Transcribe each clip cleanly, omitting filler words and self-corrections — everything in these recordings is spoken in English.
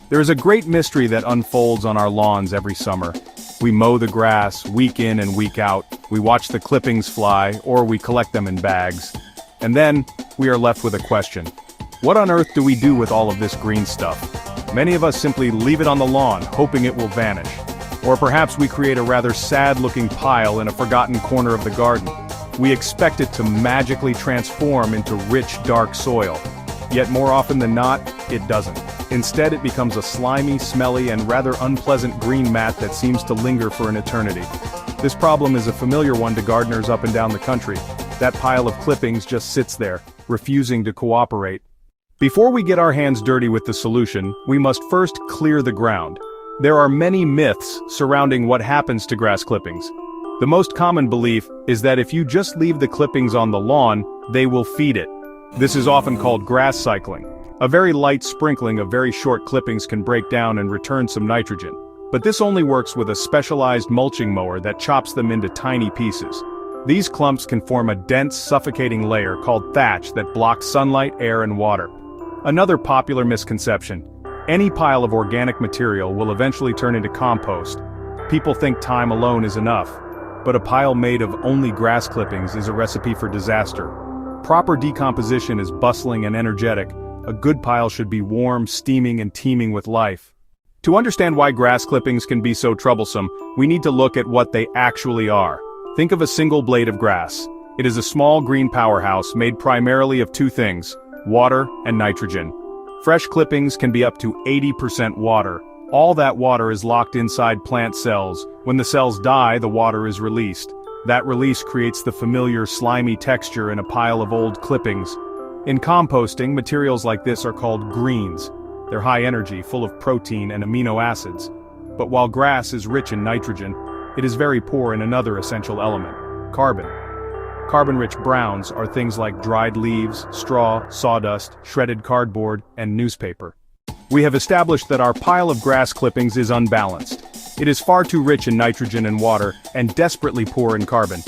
There is a great mystery that unfolds on our lawns every summer. We mow the grass, week in and week out, we watch the clippings fly, or we collect them in bags. And then, we are left with a question. What on earth do we do with all of this green stuff? Many of us simply leave it on the lawn, hoping it will vanish. Or perhaps we create a rather sad-looking pile in a forgotten corner of the garden. We expect it to magically transform into rich, dark soil. Yet more often than not, it doesn't. Instead, it becomes a slimy, smelly, and rather unpleasant green mat that seems to linger for an eternity. This problem is a familiar one to gardeners up and down the country. That pile of clippings just sits there, refusing to cooperate. Before we get our hands dirty with the solution, we must first clear the ground. There are many myths surrounding what happens to grass clippings. The most common belief is that if you just leave the clippings on the lawn, they will feed it. This is often called grass cycling. A very light sprinkling of very short clippings can break down and return some nitrogen. But this only works with a specialized mulching mower that chops them into tiny pieces. These clumps can form a dense, suffocating layer called thatch that blocks sunlight, air, and water. Another popular misconception: any pile of organic material will eventually turn into compost. People think time alone is enough, but a pile made of only grass clippings is a recipe for disaster. Proper decomposition is bustling and energetic. A good pile should be warm, steaming, and teeming with life. To understand why grass clippings can be so troublesome, we need to look at what they actually are. Think of a single blade of grass. It is a small green powerhouse made primarily of two things: water and nitrogen. Fresh clippings can be up to 80% water. All that water is locked inside plant cells. When the cells die, the water is released. That release creates the familiar slimy texture in a pile of old clippings. In composting, materials like this are called greens. They're high energy, full of protein and amino acids. But while grass is rich in nitrogen, it is very poor in another essential element: carbon. Carbon-rich browns are things like dried leaves, straw, sawdust, shredded cardboard, and newspaper. We have established that our pile of grass clippings is unbalanced. It is far too rich in nitrogen and water, and desperately poor in carbon.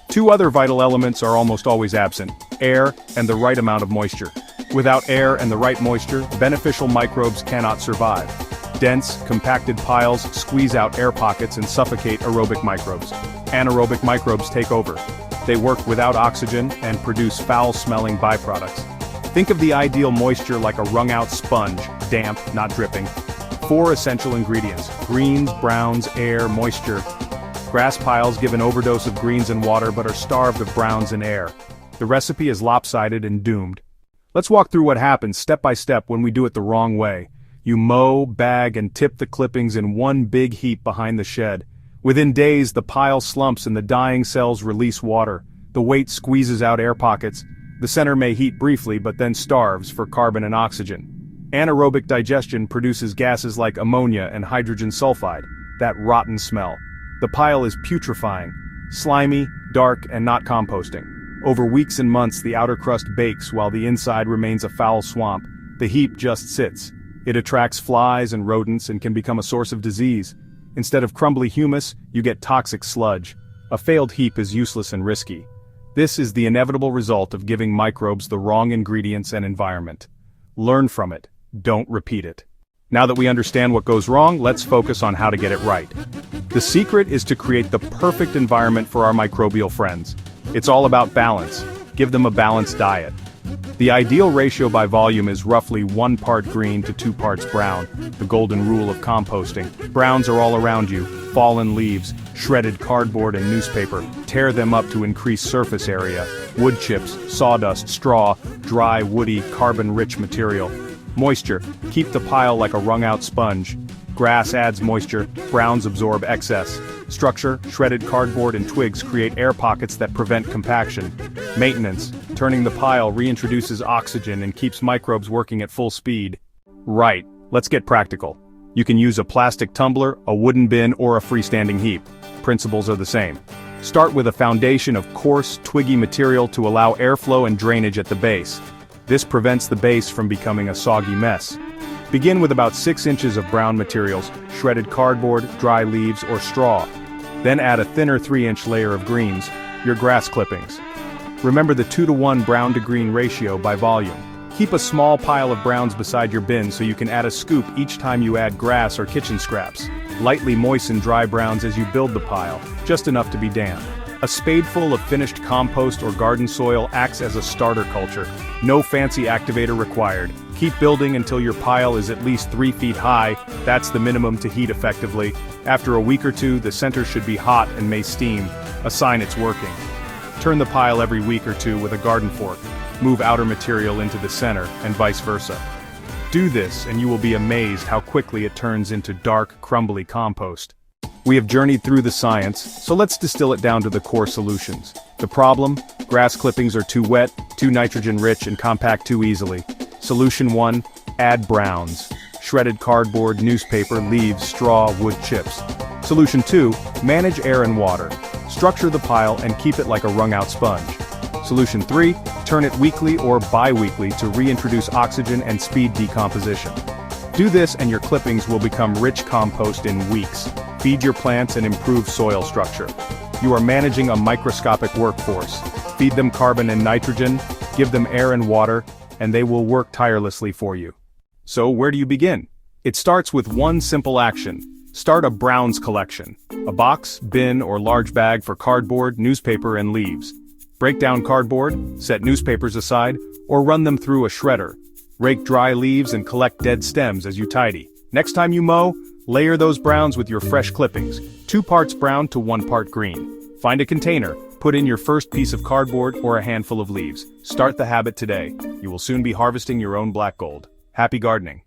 Two other vital elements are almost always absent: air and the right amount of moisture. Without air and the right moisture, beneficial microbes cannot survive. Dense, compacted piles squeeze out air pockets and suffocate aerobic microbes. Anaerobic microbes take over. They work without oxygen and produce foul-smelling byproducts. Think of the ideal moisture like a wrung-out sponge, damp, not dripping. 4 essential ingredients: greens, browns, air, moisture. Grass piles give an overdose of greens and water but are starved of browns and air. The recipe is lopsided and doomed. Let's walk through what happens step by step when we do it the wrong way. You mow, bag, and tip the clippings in one big heap behind the shed. Within days, the pile slumps and the dying cells release water. The weight squeezes out air pockets. The center may heat briefly but then starves for carbon and oxygen. Anaerobic digestion produces gases like ammonia and hydrogen sulfide, that rotten smell. The pile is putrefying, slimy, dark, and not composting. Over weeks and months, the outer crust bakes while the inside remains a foul swamp. The heap just sits. It attracts flies and rodents and can become a source of disease. Instead of crumbly humus, you get toxic sludge. A failed heap is useless and risky. This is the inevitable result of giving microbes the wrong ingredients and environment. Learn from it. Don't repeat it. Now that we understand what goes wrong, let's focus on how to get it right. The secret is to create the perfect environment for our microbial friends. It's all about balance. Give them a balanced diet. The ideal ratio by volume is roughly 1 part green to 2 parts brown, the golden rule of composting. Browns are all around you: fallen leaves, shredded cardboard and newspaper. Tear them up to increase surface area. Wood chips, sawdust, straw, dry, woody, carbon-rich material. Moisture: keep the pile like a wrung-out sponge. Grass adds moisture, browns absorb excess. Structure: shredded cardboard and twigs create air pockets that prevent compaction. Maintenance: turning the pile reintroduces oxygen and keeps microbes working at full speed. Right, let's get practical. You can use a plastic tumbler, a wooden bin, or a freestanding heap. Principles are the same. Start with a foundation of coarse, twiggy material to allow airflow and drainage at the base. This prevents the base from becoming a soggy mess. Begin with about 6 inches of brown materials, shredded cardboard, dry leaves, or straw. Then add a thinner 3-inch layer of greens, your grass clippings. Remember the 2-to-1 brown to green ratio by volume. Keep a small pile of browns beside your bin so you can add a scoop each time you add grass or kitchen scraps. Lightly moisten dry browns as you build the pile, just enough to be damp. A spadeful of finished compost or garden soil acts as a starter culture. No fancy activator required. Keep building until your pile is at least 3 feet high, that's the minimum to heat effectively. After a week or two, the center should be hot and may steam, a sign it's working. Turn the pile every week or two with a garden fork. Move outer material into the center, and vice versa. Do this and you will be amazed how quickly it turns into dark, crumbly compost. We have journeyed through the science, so let's distill it down to the core solutions. The problem? Grass clippings are too wet, too nitrogen-rich, and compact too easily. Solution 1, add browns. Shredded cardboard, newspaper, leaves, straw, wood chips. Solution 2, manage air and water. Structure the pile and keep it like a wrung-out sponge. Solution 3, turn it weekly or bi-weekly to reintroduce oxygen and speed decomposition. Do this and your clippings will become rich compost in weeks. Feed your plants and improve soil structure. You are managing a microscopic workforce. Feed them carbon and nitrogen, give them air and water, and they will work tirelessly for you. So where do you begin? It starts with one simple action. Start a browns collection. A box, bin, or large bag for cardboard, newspaper, and leaves. Break down cardboard, set newspapers aside, or run them through a shredder. Rake dry leaves and collect dead stems as you tidy. Next time you mow, layer those browns with your fresh clippings, 2 parts brown to 1 part green. Find a container, put in your first piece of cardboard or a handful of leaves. Start the habit today. You will soon be harvesting your own black gold. Happy gardening.